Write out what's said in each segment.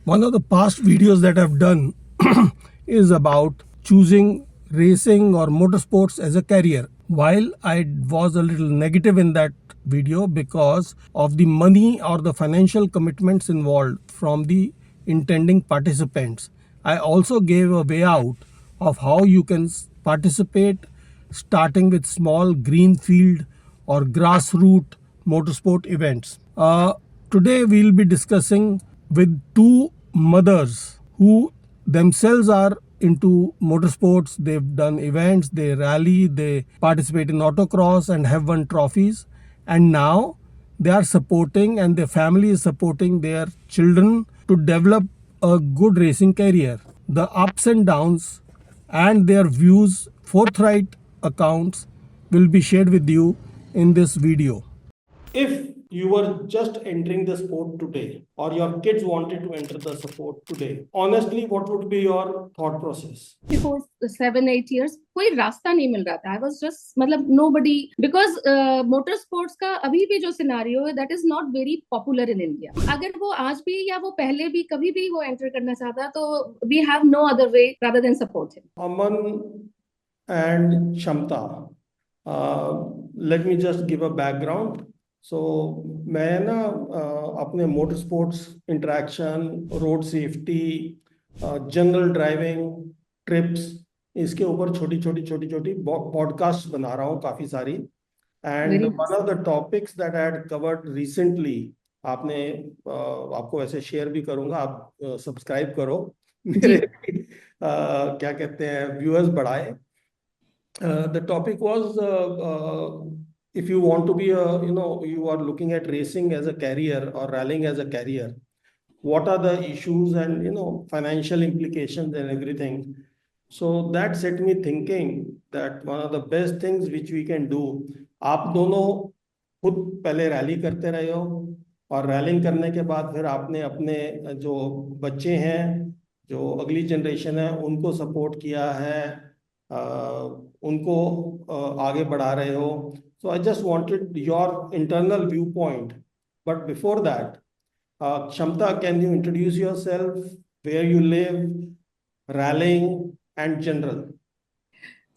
One of the past videos that I've done is about choosing racing or motorsports as a career. While I was a little negative in that video because of the money or the financial commitments involved from the intending participants, I also gave a way out of how you can participate, starting with small greenfield or grassroots motorsport events. Today we'll be discussing with two mothers who themselves are into motorsports. They've done events, they rally, they participate in autocross and have won trophies. And now they are supporting, and their family is supporting their children to develop a good racing career. The ups and downs and their views, forthright accounts, will be shared with you in this video. If you were just entering the sport today, or your kids wanted to enter the sport today, honestly, what would be your thought process? Before 7-8 years, कोई रास्ता नहीं मिल रहा था. I was just मतलब nobody, because motorsports का अभी भी जो scenario है, that is not very popular in India. अगर वो आज भी या वो पहले भी कभी भी वो enter करना चाहता, तो we have no other way rather than support him. Aman and Shamta, let me just give a background. So मैं ना अपने motor sports interaction, road safety, general driving, trips, इसके ऊपर छोटी छोटी पॉडकास्ट बना रहा हूँ काफ़ी सारी. And one of the topics that I had covered recently, आपको वैसे शेयर भी करूँगा, आप सब्सक्राइब करो, मेरे क्या कहते हैं, व्यूअर्स बढ़ाए. The topic was if you want to be you are looking at racing as a career or rallying as a career, what are the issues and financial implications and everything. So that set me thinking that one of the best things which we can do, आप दोनों खुद पहले rally करते रहे हो, और railing करने के बाद फिर आपने अपने जो बच्चे हैं, जो अगली जनरेशन है, उनको सपोर्ट किया है, उनको आगे बढ़ा रहे हो. So I just wanted your internal viewpoint. But before that, Shamta, can you introduce yourself, where you live, rallying, and general?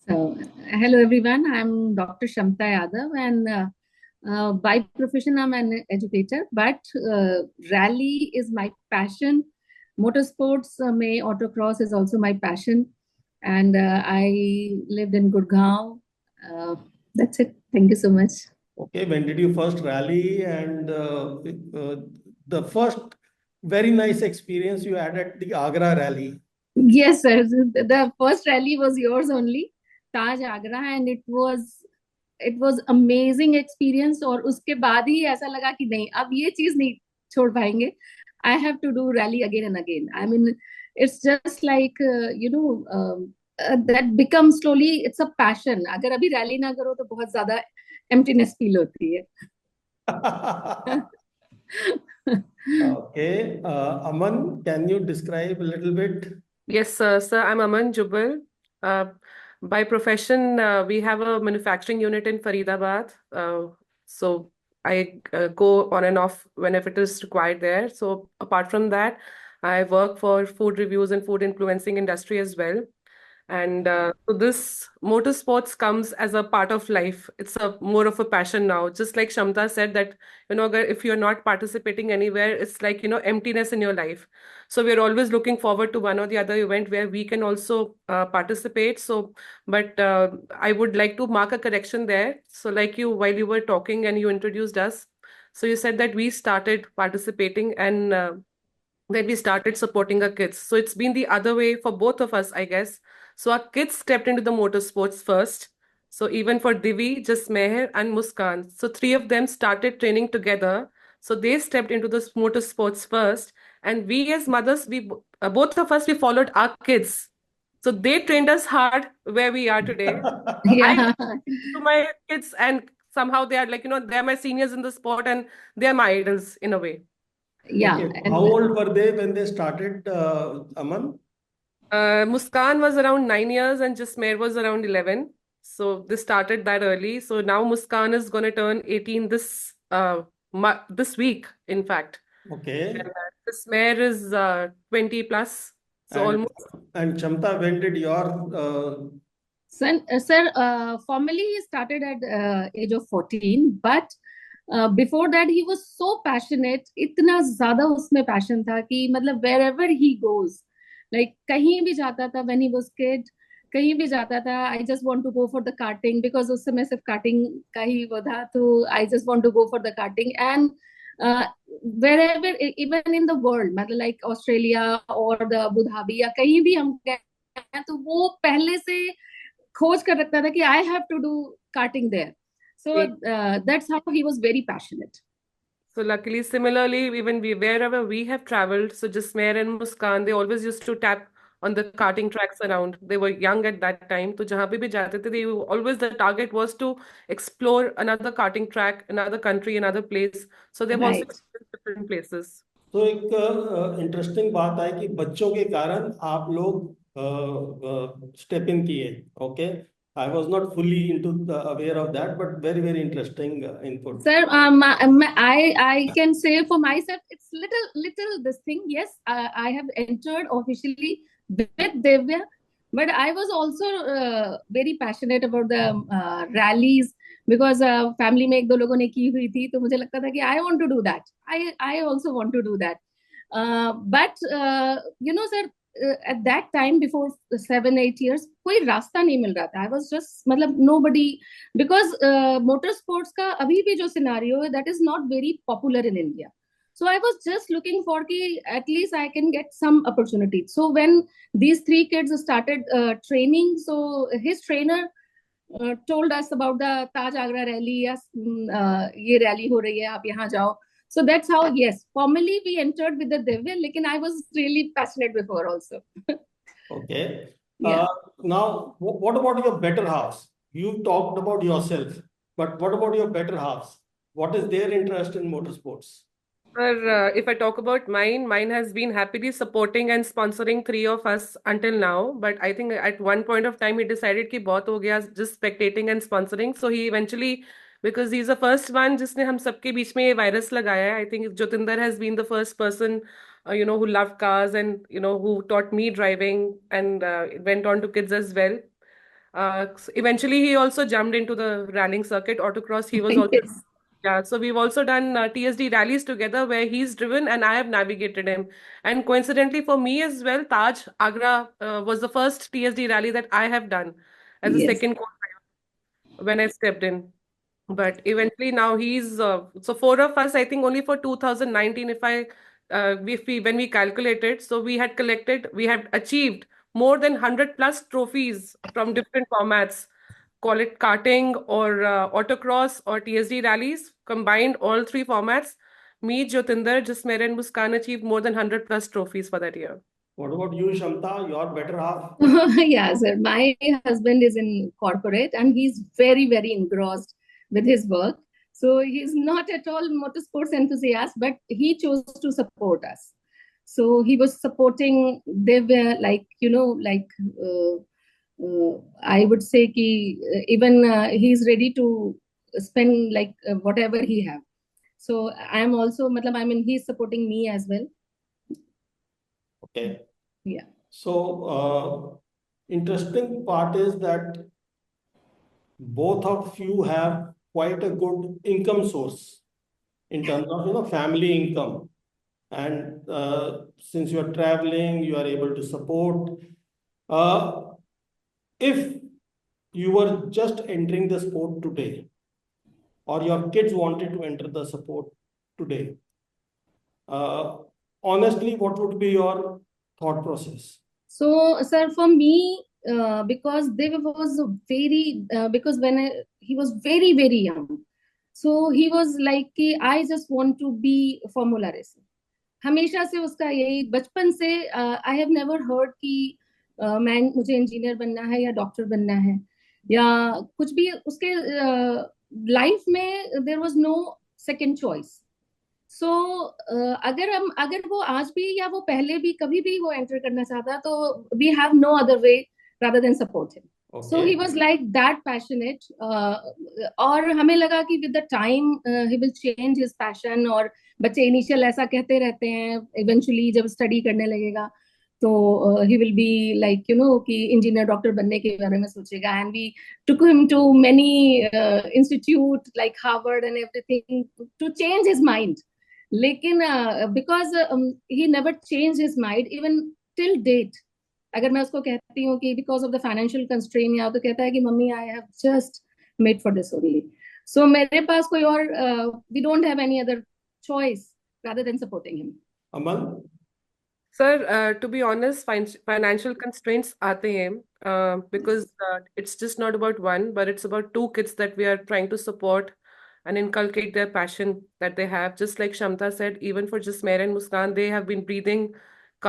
So, hello everyone. I'm Dr. Shamta Yadav, and by profession I'm an educator. But rally is my passion. Motorsports, may autocross is also my passion. And I lived in Gurgaon. That's it. Thank you so much. Okay, when did you first rally, and the first very nice experience you had at the Agra rally? Yes, sir. The first rally was yours only, Taj Agra, and it was amazing experience. और उसके बाद ही ऐसा लगा कि नहीं, अब ये चीज नहीं छोड़ पाएंगे. I have to do rally again and again. I mean, it's just like that becomes slowly, it's a passion. अगर अभी rally ना करो तो बहुत ज्यादा emptiness feel होती है. Okay, Aman, can you describe a little bit? Yes, sir. I'm Aman Jubbal. By profession, we have a manufacturing unit in Faridabad. So I go on and off whenever it is required there. So apart from that, I work for food reviews and food influencing industry as well. And so this motorsports comes as a part of life. It's more of a passion now. Just like Shamta said that, if you're not participating anywhere, it's like, emptiness in your life. So we're always looking forward to one or the other event where we can also participate. So, but I would like to mark a correction there. So like while you were talking and you introduced us, so you said that we started participating and then we started supporting our kids. So it's been the other way for both of us, I guess. So our kids stepped into the motorsports first. So even for Divi, just Meher and Muskan. So three of them started training together. So they stepped into the motorsports first. And we as mothers, both of us, we followed our kids. So they trained us hard where we are today. Yeah. To my kids, and somehow they are like, they're my seniors in the sport and they're my idols in a way. Yeah. Okay. How old were they when they started, Aman? Muskan was around 9 years and Jasmer was around 11. So they started that early. So now Muskan is going to turn 18 this week, in fact. Okay. And This mare is 20 plus. So And almost. Shamta, when did your Sir, formally he started at age of 14, but before that he was so passionate, इतना ज़्यादा उसमें passion था कि मतलब wherever he goes, like कहीं भी जाता था when he was kid, कहीं भी जाता था, I just want to go for the karting because उस समय सिर्फ karting का ही वो था, तो I just want to go for the karting and wherever even in the world, मतलब like Australia or the Abu Dhabi या कहीं भी हम गए तो वो पहले से खोज कर रखता था कि I have to do karting there. So that's how he was very passionate. So luckily, similarly, even wherever we have traveled, so Jismer and Muskan, they always used to tap on the karting tracks around. They were young at that time. So jahan pe bhi jate the, they always the target was to explore another karting track, another country, another place. So they've also Right. explored different places. तो एक interesting बात है कि बच्चों के कारण आप लोग स्टेप इन किए. Okay, I was not fully into aware of that, but very very interesting input. Sir, I can say for myself, it's little this thing. Yes, I have entered officially with Devya, but I was also very passionate about the rallies because family में एक दो लोगों ने की हुई थी, तो मुझे लगता था कि I want to do that. I also want to do that. But you know, sir, at that time before 7-8 years, कोई रास्ता नहीं मिल रहा था. I was just मतलब nobody. Because motorsports का अभी भी जो scenario है, that is not very popular in India. So I was just looking for कि at least I can get some opportunity. So when these three kids started training, so his trainer told us about the Taj Agra rally. Yes, ये rally हो रही है, आप यहाँ जाओ. So that's how, yes, formally we entered with the Devya, लेकिन I was really passionate before also. Okay. Yeah. Now, what about your better halves? You talked about yourself, but what about your better halves? What is their interest in motorsports? If I talk about mine has been happily supporting and sponsoring three of us until now. But I think at one point of time he decided कि बहुत हो गया just spectating and sponsoring. So he eventually, because he's the first one जिसने हम सबके बीच में ये virus लगाया है. I think Jyotinder has been the first person, who loved cars and who taught me driving and went on to kids as well. So eventually he also jumped into the rallying circuit, autocross. He was also. Yes. Yeah, so we've also done TSD rallies together where he's driven and I have navigated him. And coincidentally for me as well, Taj Agra was the first TSD rally that I have done as a Yes. second co-pilot when I stepped in. But eventually now he's so four of us, I think only for 2019, when we calculated, so we had achieved more than 100 plus trophies from different formats, call it karting or autocross or TSD rallies, combined all three formats. Me, Jyotinder, Jasmer and Muskan achieved more than 100 plus trophies for that year. What about you, Shamta, your better half? Yeah, sir. My husband is in corporate and he's very, very engrossed with his work. So he's not at all motorsports enthusiast, but he chose to support us. So he was supporting, they were like, I would say ki, even he's ready to spend like whatever he have. So I'm also, I mean, he's supporting me as well. Okay. Yeah. So, interesting part is that both of you have quite a good income source in terms of family income. And since you are traveling, you are able to support. If you were just entering the sport today, or your kids wanted to enter the sport today, honestly, what would be your thought process? So, sir, for me, because they was very, because he was very, very young, so he was like कि I just want to be formula racer. हमेशा से उसका यही बचपन से I have never heard कि मुझे engineer बनना है या डॉक्टर बनना है या कुछ भी उसके लाइफ में there was no second choice. So अगर वो आज भी या वो पहले भी कभी भी वो एंटर करना चाहता तो we have no other way rather than support him. So he was like that passionate, और हमें लगा कि with the time he will change his passion or बच्चे इनिशियल ऐसा कहते रहते हैं, इवेंचुअली जब स्टडी करने लगेगा तो ही विल बी लाइक कि इंजीनियर डॉक्टर बनने के बारे में सोचेगा. And we took him to many institute like Harvard and everything to change his mind. लेकिन because he never changed his mind even till date. अगर मैं उसको कहती हूँ कि because of the financial constrain, या तो कहता है कि mummy I have just made for this only. So मेरे पास कोई और, we don't have any other choice rather than supporting him. Aman? Sir, to be honest, financial constraints aate hain, because it's just not about one, but it's about two kids that we are trying to support and inculcate their passion that they have. Just like Shamta said, even for Jasmer and Muskan, they have been breathing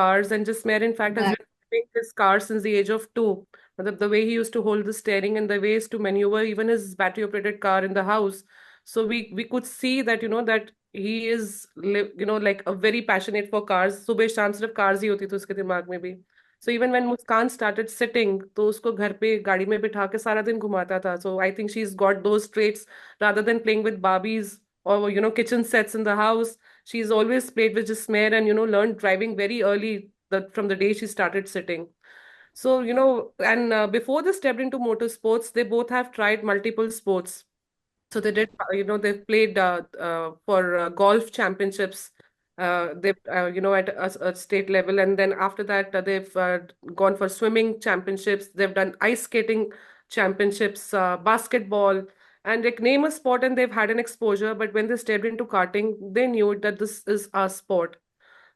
cars, and Jasmer, in fact, has Right. been driving his car since the age of 2. The way he used to hold the steering and the ways to maneuver even his battery-operated car in the house. So we could see that, that he is like a very passionate for cars. सुबह शाम सिर्फ cars ही होती थी उसके दिमाग में भी. So even when Muskan started sitting, तो उसको घर पे गाड़ी में बिठा के सारा दिन घुमाता था. So I think she's got those traits rather than playing with Barbies or kitchen sets in the house. She's always played with Jismer and learned driving very early, from the day she started sitting. So and before they stepped into motorsports, they both have tried multiple sports. So they did, they've played for golf championships. They've, at a state level, and then after that, they've gone for swimming championships. They've done ice skating championships, basketball, and like name a sport, and they've had an exposure. But when they stepped into karting, they knew that this is our sport.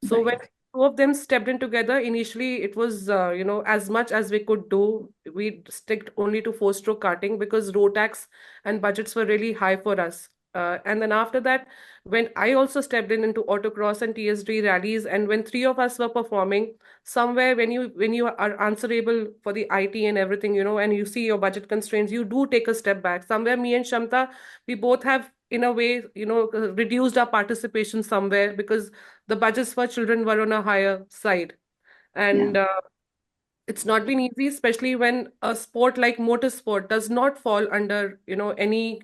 So when Right. two of them stepped in together, initially it was, as much as we could do, we sticked only to four-stroke karting because road tax and budgets were really high for us. And then after that, when I also stepped into autocross and TSD rallies, and when three of us were performing, somewhere when you are answerable for the IT and everything, and you see your budget constraints, you do take a step back. Somewhere me and Shamta, we both have in a way, reduced our participation somewhere because the budgets for children were on a higher side. Yeah. And it's not been easy, especially when a sport like motorsport does not fall under, any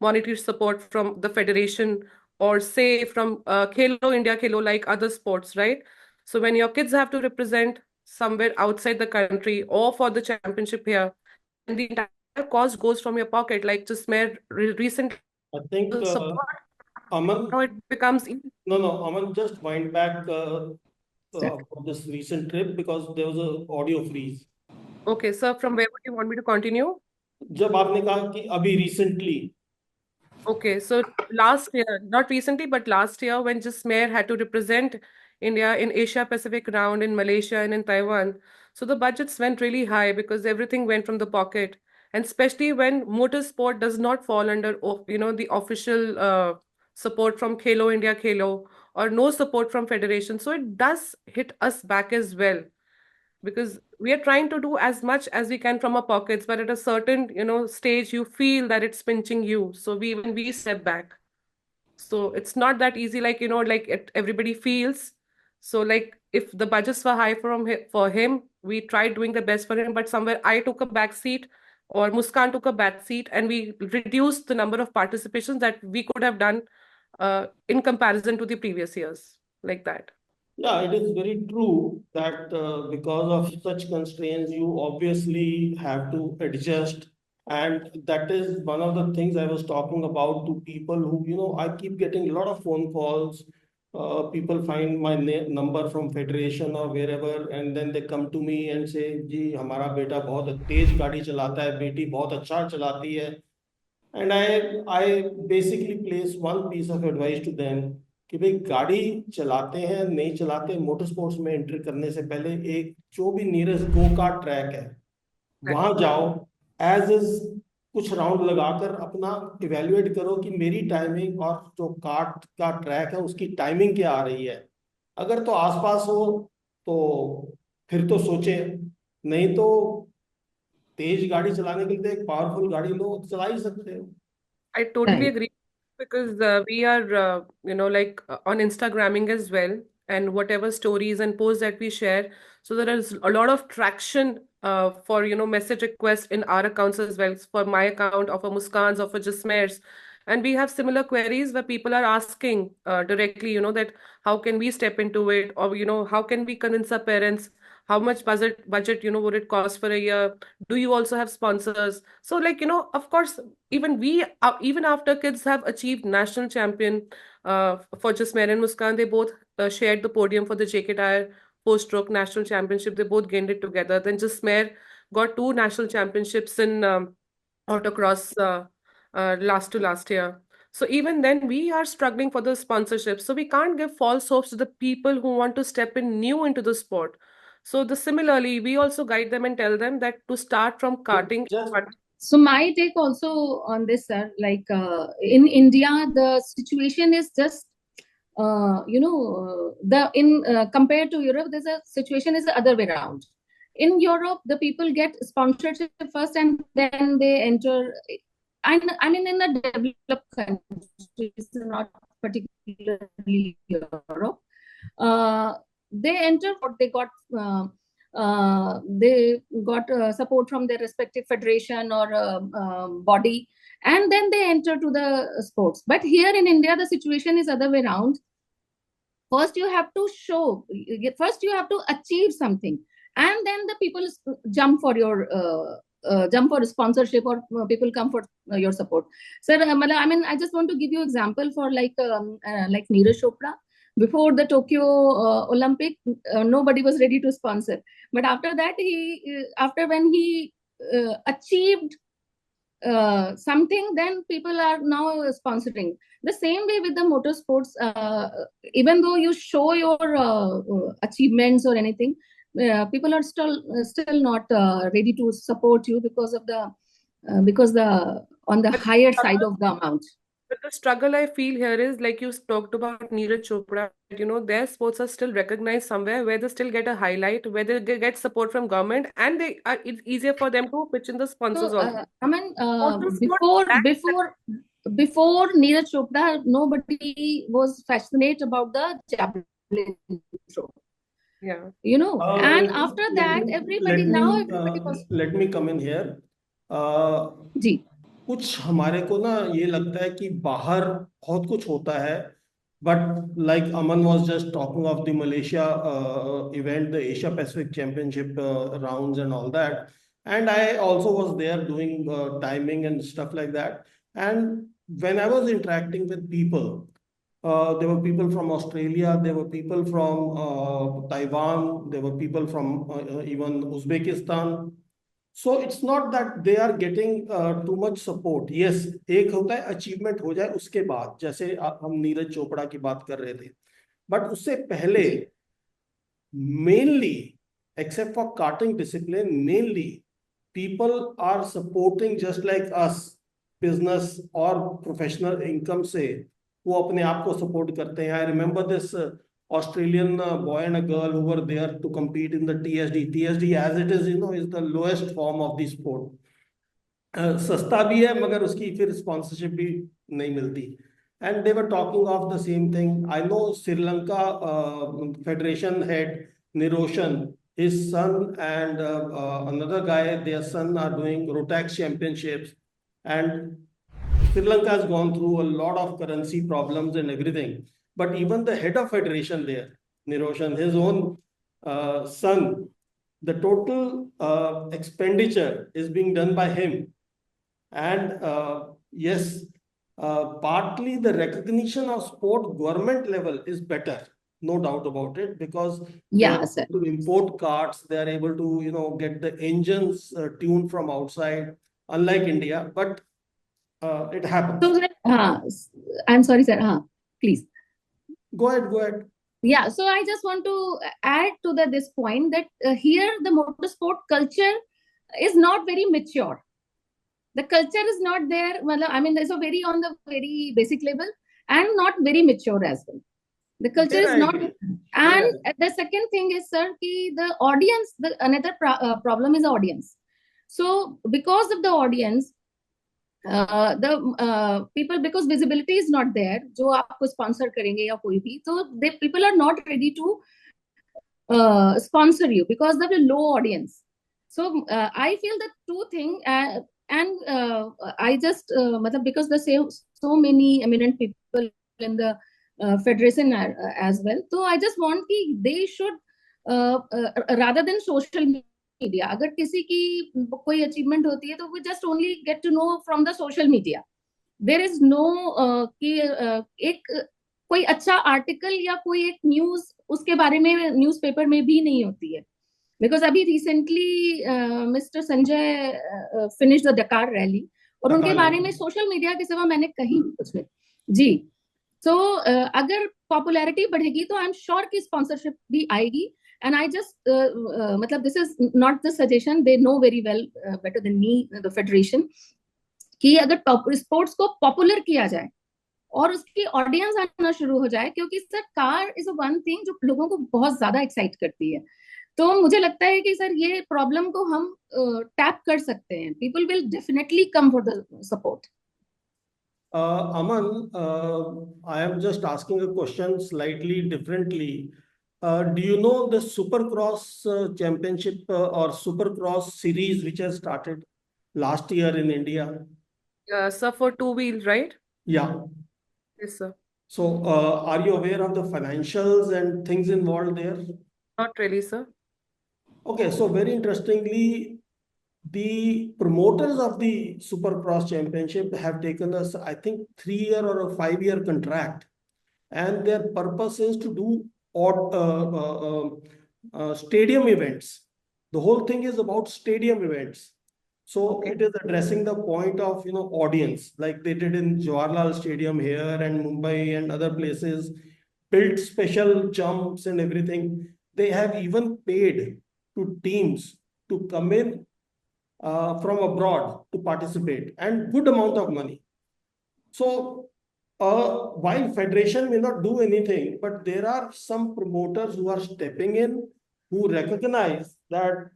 monetary support from the federation or say from Khelo India, Khelo like other sports, right? So when your kids have to represent somewhere outside the country or for the championship here, and the entire cost goes from your pocket, like just mere recent I think support, Aman, it becomes easy. no, Aman, just wind back Sir. for this recent trip because there was a audio freeze. Okay, sir, from where would you want me to continue? जब आपने कहा कि अभी recently, Okay, so last year, not recently, but last year, when Jasmer had to represent India in Asia Pacific round in Malaysia and in Taiwan, so the budgets went really high because everything went from the pocket, and especially when motorsport does not fall under, the official support from Khelo India, Khelo, or no support from federation, so it does hit us back as well because we are trying to do as much as we can from our pockets, but at a certain stage you feel that it's pinching you, so we step back. So it's not that easy, like like everybody feels. So like if the budgets were high for him, we tried doing the best for him, but somewhere I took a back seat or Muskan took a back seat, and we reduced the number of participations that we could have done in comparison to the previous years, like that. yeah, it is very true that because of such constraints, you obviously have to adjust. And that is one of the things I was talking about to people who, I keep getting a lot of phone calls. People find my number from federation or wherever, and then they come to me and say, "जी हमारा बेटा बहुत तेज गाड़ी चलाता है, बेटी बहुत अच्छा चलाती है." And I basically place one piece of advice to them कि भाई गाड़ी चलाते हैं नहीं चलाते, मोटर स्पोर्ट्स में एंट्री करने से पहले एक जो भी नियरेस्ट गो कार्ट ट्रैक है Right. वहां जाओ, एज इज कुछ राउंड लगाकर अपना इवेल्युएट करो कि मेरी टाइमिंग और जो कार्ट का ट्रैक है उसकी टाइमिंग क्या आ रही है. अगर तो आसपास हो तो फिर तो सोचे, नहीं तो तेज गाड़ी चलाने के लिए तो एक पावरफुल गाड़ी लो, चला ही सकते हो. I totally Right. agree because we are, like on Instagramming as well, and whatever stories and posts that we share. So there is a lot of traction for, message requests in our accounts as well, for my account or for Muskan's or for Jasmer's. And we have similar queries where people are asking directly, that how can we step into it, or how can we convince our parents, how much budget would it cost for a year? Do you also have sponsors? So like, of course, even we even after kids have achieved national champion, for Jasmeer and Muskan, they both shared the podium for the JK Tire four-stroke national championship. They both gained it together. Then Jasmeer got two national championships in autocross, last to last year. So even then, we are struggling for the sponsorship. So we can't give false hopes to the people who want to step in new into the sport. So similarly, we also guide them and tell them that to start from karting. Just So my take also on this, sir, like in India, the situation is just, compared to Europe, there's a situation is the other way around. In Europe, the people get sponsorship first and then they enter. I mean, in the developed countries, not particularly Europe, they enter what they got support from their respective federation or body, and then they enter to the sports. But here in India, the situation is other way around. First you have to show, first you have to achieve something, and then the people jump for your jump for sponsorship, or people come for your support. Sir, I mean, I just want to give you example for like Neeraj Chopra. Before the Tokyo Olympic, nobody was ready to sponsor. But after that, after when he achieved something, then people are now sponsoring. The same way with the motorsports, even though you show your achievements or anything, people are still not ready to support you because of the on the higher side of the amount. But the struggle I feel here is, like you talked about Neeraj Chopra, their sports are still recognized somewhere where they still get a highlight, where they get support from government, and it's easier for them to pitch in the sponsors So, also. I mean, Motorsport, before Neeraj Chopra, nobody was fascinated about the javelin throw. yeah. And after that, everybody was. let me come in here. जी. कुछ हमारे को ना ये लगता है कि बाहर बहुत कुछ होता है, but like Aman was just talking of the Malaysia event, the Asia Pacific championship rounds and all that, and I also was there doing timing and stuff like that, and when I was interacting with people, there were people from Australia, there were people from Taiwan, there were people from even Uzbekistan. So it's not that they are getting too much support. Yes, एक होता है achievement हो जाए उसके बाद, जैसे हम नीरज चोपड़ा की बात कर रहे थे, बट उससे पहले mainly, except for karting discipline, mainly people are supporting just like us, business और professional income से वो अपने आप को support करते हैं. I remember this Australian boy and a girl who were there to compete in the TSD. TSD as it is, is the lowest form of the sport. सस्ता भी है मगर उसकी फिर sponsorship भी नहीं मिलती. And they were talking of the same thing. I know Sri Lanka Federation head Niroshan, his son and another guy, their son are doing Rotax championships, and Sri Lanka has gone through a lot of currency problems and everything. But even the head of federation there, Niroshan, his own son, the total expenditure is being done by him. And yes, partly the recognition of sport government level is better, no doubt about it, because they are Sir. able to import carts, they are able to get the engines tuned from outside, unlike India. But it happens. So, I'm sorry, sir. Please. Go ahead. Yeah, so I just want to add to this point that here the motorsport culture is not very mature. The culture is not there. Well, I mean, there's a very on the very basic level and not very mature as well. The culture is not. And the second thing is, sir, the audience, another problem is the audience. So because of the audience, the people, because visibility is not there, जो आपको sponsor करेंगे या कोई भी, so people are not ready to sponsor you because of the low audience. So I feel that two things, and I just because the so many eminent people in the federation as well. So I just want कि they should rather than social media, अगर किसी की कोई achievement होती है तो we just only get to know from the social media. There is no कि एक कोई अच्छा आर्टिकल या कोई एक न्यूज उसके बारे में न्यूज़पेपर में भी नहीं होती है. बिकॉज अभी recently mister Sanjay finish the डकार रैली और उनके बारे में सोशल मीडिया के सिवा मैंने कहीं कुछ नहीं. जी. सो अगर पॉपुलैरिटी बढ़ेगी तो आई एम श्योर कि स्पॉन्सरशिप भी आएगी. एंड आई जस्ट मतलब this is not the suggestion, they know very well better than me the federation, कि अगर स्पोर्ट्स को पॉपुलर किया जाए और उसकी ऑडियंस आना शुरू हो जाए, क्योंकि sir car is one thing जो लोगों को बहुत ज्यादा एक्साइट करती है. तो मुझे लगता है कि सर ये प्रॉब्लम को हम टैप कर सकते हैं. People will definitely come for the support. Aman, I am just asking a question slightly differently. Do you know the Supercross championship or Supercross series which has started last year in India? Sir, for two-wheel, right? Yeah. Yes, sir. So, are you aware of the financials and things involved there? Not really, sir. Okay, so very interestingly, the promoters of the Supercross Championship have taken us, I think, 3-year or a 5-year contract, and their purpose is to do stadium events. The whole thing is about stadium events. So it is addressing the point of audience, like they did in Jawaharlal Stadium here and Mumbai and other places, built special jumps and everything. They have even paid to teams to come in from abroad to participate, and good amount of money. So while federation may not do anything, but there are some promoters who are stepping in, who recognize that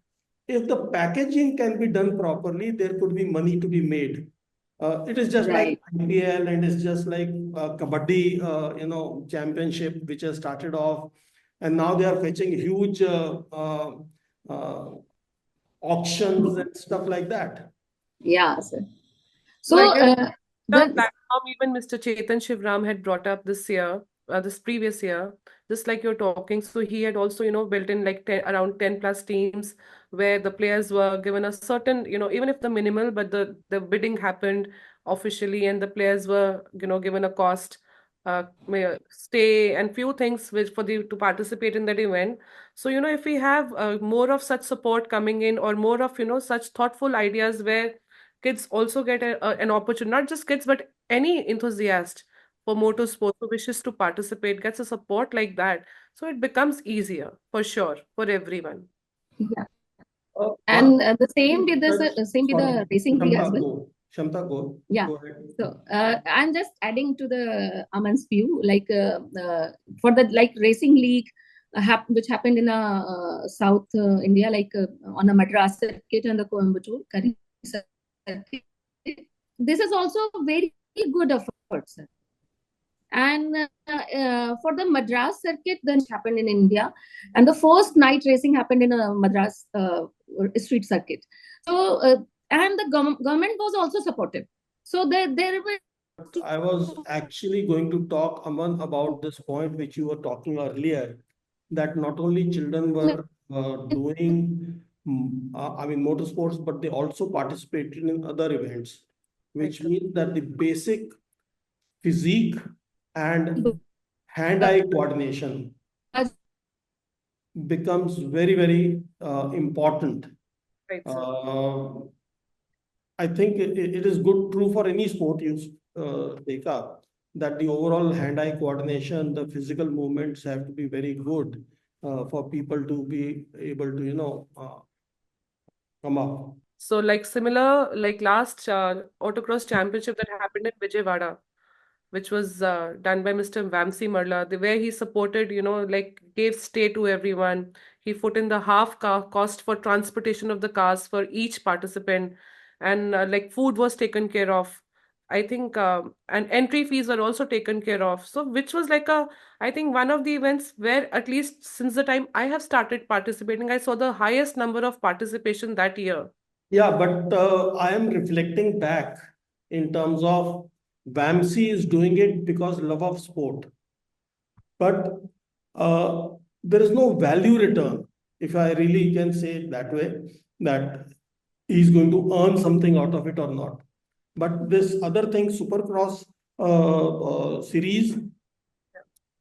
if the packaging can be done properly, there could be money to be made. It is just like IPL, and it's just like Kabaddi, championship, which has started off, and now they are fetching huge auctions and stuff like that. Yeah, sir. So the platform even Mr. Chetan Shivram had brought up this year, this previous year, just like you're talking. So he had also, built in like around 10 plus teams where the players were given a certain, even if the minimal, but the bidding happened officially and the players were, given a cost, stay and few things to participate in that event. So, if we have more of such support coming in, or more of, such thoughtful ideas where kids also get an opportunity, not just kids, but any enthusiast for motorsport who wishes to participate gets a support like that. So it becomes easier for sure for everyone. Yeah. And the same with the racing league as well. Shamta, go. Yeah. Go ahead. So I'm just adding to the Aman's view, like for the racing league, which happened in South India, like on the Madras circuit and the Coimbatore circuit. This is also very good effort, sir. And for the Madras circuit, then happened in India, and the first night racing happened in a Madras street circuit. So and the government was also supportive. So there were. I was actually going to talk, Aman, about this point which you were talking earlier, that not only children were doing, motorsports, but they also participated in other events, which means that the basic physique and hand-eye coordination becomes very, very important. Right, I think it is true for any sport you take up, that the overall hand-eye coordination, the physical movements have to be very good for people to be able to, come up. So similar, last Autocross championship that happened in Vijayawada, which was done by Mr. Vamsi Marla, where he supported, gave stay to everyone. He put in the half cost for transportation of the cars for each participant, and food was taken care of. I think, and entry fees were also taken care of. So, which was I think one of the events where, at least since the time I have started participating, I saw the highest number of participation that year. Yeah, but I am reflecting back in terms of Vamsi is doing it because love of sport, but uh, there is no value return, if I really can say it that way, that he's going to earn something out of it or not. But this other thing, Supercross series,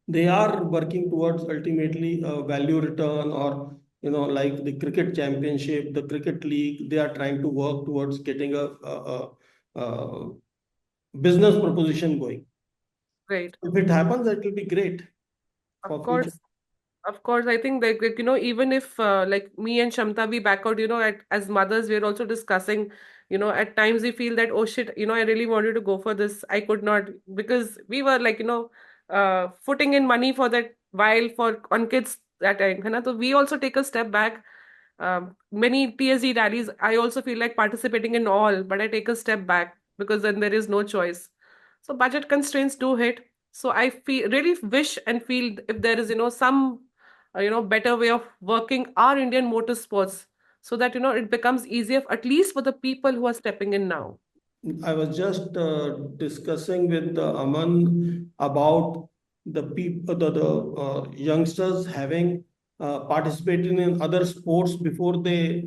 they are working towards ultimately a value return, or like the cricket championship, the cricket league, they are trying to work towards getting a business proposition going. Great. If it happens, that will be great Of for future. course. Of course, I think that, even if like me and Shamta, we back out, as mothers, we're also discussing, at times we feel that, oh shit, I really wanted to go for this. I could not, because we were like, putting in money for that while for on kids that time. है ना? So we also take a step back. Many TSD rallies, I also feel like participating in all, but I take a step back because then there is no choice. So budget constraints do hit. So I feel really wish and feel if there is, some better way of working our Indian motorsports so that, it becomes easier, at least for the people who are stepping in now. I was just discussing with Aman about the people, the youngsters having participated in other sports before they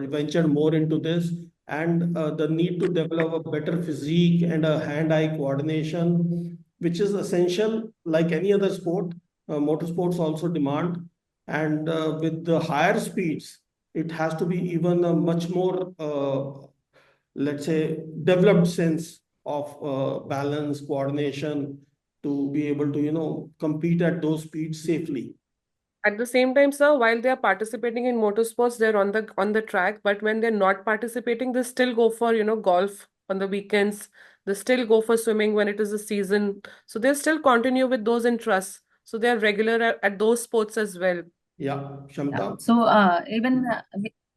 ventured more into this, and the need to develop a better physique and a hand-eye coordination, which is essential, like any other sport. Motorsports also demand, and with the higher speeds, it has to be even a much more let's say, developed sense of balance, coordination to be able to, compete at those speeds safely. At the same time, sir, while they are participating in motorsports, they're on the track. But when they're not participating, they still go for, golf on the weekends. They still go for swimming when it is a season. So they still continue with those interests. So they are regular at those sports as well. Yeah, Yeah. Shamta. So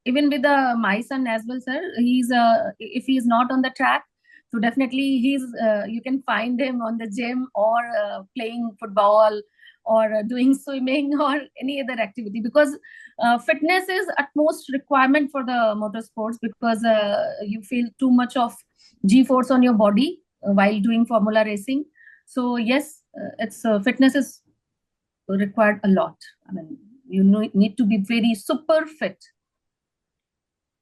even with my son as well, sir, he's if he's not on the track, so definitely he's you can find him on the gym or playing football or doing swimming or any other activity, because fitness is utmost requirement for the motorsports, because you feel too much of G-force on your body while doing formula racing. So yes, it's fitness is required a lot. I mean, you need to be very super fit.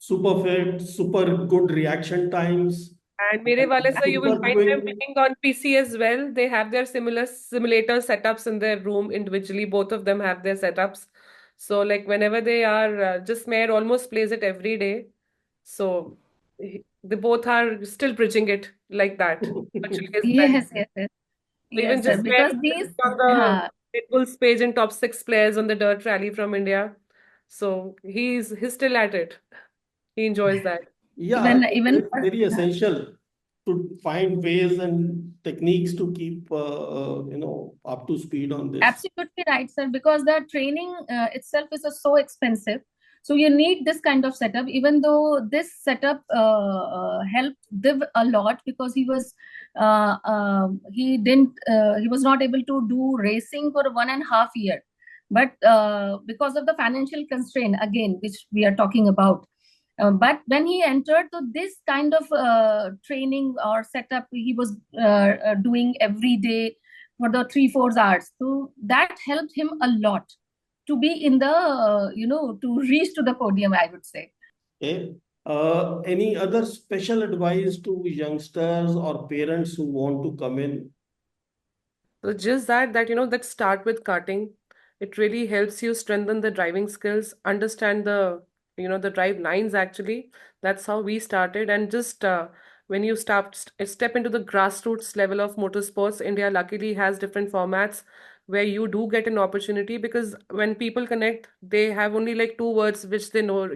Super fit, super good reaction times, And Mere Wale, sir, you will super find them quick. playing on PC as well. They have their similar simulator setups in their room individually. Both of them have their setups. So, like, whenever they are, just Mayor almost plays it every day. So, they both are still bridging it like that, virtually as well. Yes, yes, yes, So even yes, sir. just Mayor Because these, is on the uh, Red Bull's page in top 6 players on the dirt rally from India. So, he's still at it. He enjoys that. Yeah, even it's very essential to find ways and techniques to keep, up to speed on this. absolutely right, sir. Because the training itself is so expensive, so you need this kind of setup. Even though this setup helped Div a lot, because he was not able to do racing for 1.5 year, but because of the financial constraint again, which we are talking about. But when he entered to this kind of training or setup, he was doing every day for the 3-4 hours. So that helped him a lot to be in the, to reach to the podium, I would say. Okay. Any other special advice to youngsters or parents who want to come in? So just that start with karting. It really helps you strengthen the driving skills, understand the drive lines actually. That's how we started. And just when you step into the grassroots level of motorsports, India luckily has different formats where you do get an opportunity, because when people connect, they have only like two words which they know,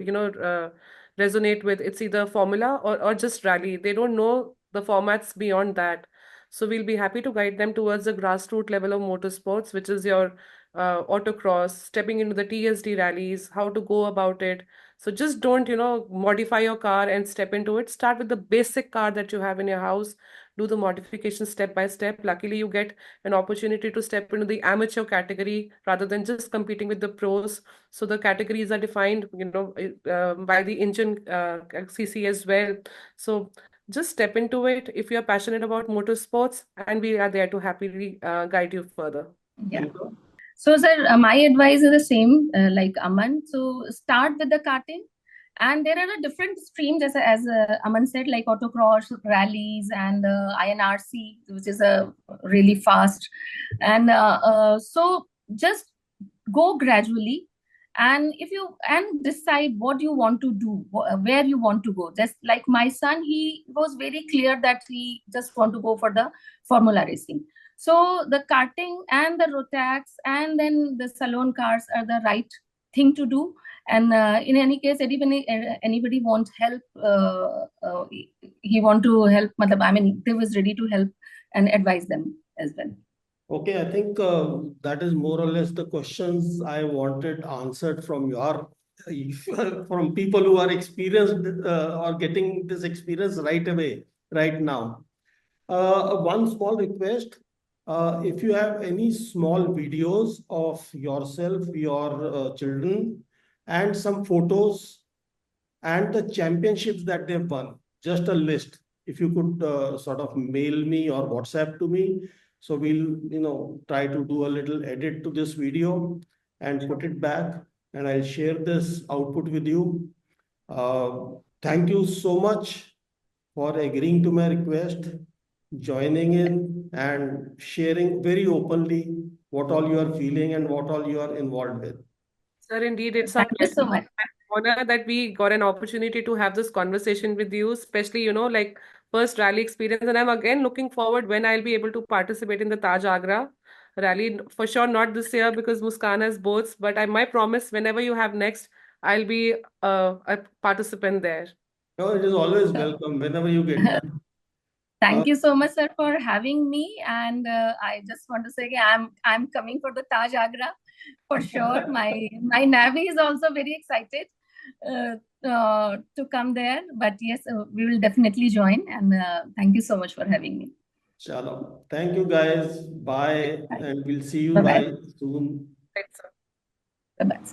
resonate with. It's either formula or just rally. They don't know the formats beyond that. So we'll be happy to guide them towards the grassroots level of motorsports, which is your autocross, stepping into the TSD rallies, how to go about it. So just don't, modify your car and step into it. Start with the basic car that you have in your house. Do the modification step by step. Luckily, you get an opportunity to step into the amateur category rather than just competing with the pros. So the categories are defined, by the engine CC as well. So just step into it if you're passionate about motorsports, and we are there to happily guide you further. Yeah. So, sir, my advice is the same like Aman. So, start with the karting, and there are different streams, as Aman said, like autocross, rallies, and INRC, which is really fast. And so, just go gradually, and if you and decide what you want to do, where you want to go. Just like my son, he was very clear that he just want to go for the formula racing. So the karting and the Rotax and then the salon cars are the right thing to do. And in any case, anybody want help, he want to help. I mean, they was ready to help and advise them as well. Okay, I think that is more or less the questions I wanted answered from from people who are experienced or getting this experience right away, right now. One small request, if you have any small videos of yourself, your children, and some photos and the championships that they've won, just a list. If you could sort of mail me or WhatsApp to me, so we'll try to do a little edit to this video and put it back, and I'll share this output with you. Thank you so much for agreeing to my request, joining in and sharing very openly what all you are feeling and what all you are involved with. Sir, indeed, it's Thank you so much. honor that we got an opportunity to have this conversation with you, especially, like first rally experience. And I'm again looking forward when I'll be able to participate in the Taj Agra rally. For sure, not this year because Muskan has boats, but I might promise whenever you have next, I'll be a participant there. No, it is always welcome whenever you get time. Thank you so much, sir, for having me. And I just want to say, I'm coming for the Taj Agra for sure. My Navy is also very excited to come there. But yes, we will definitely join. And thank you so much for having me. Chalo. Thank you guys. Bye. And we'll see you Bye-bye. guys soon. Right, sir. Bye-bye.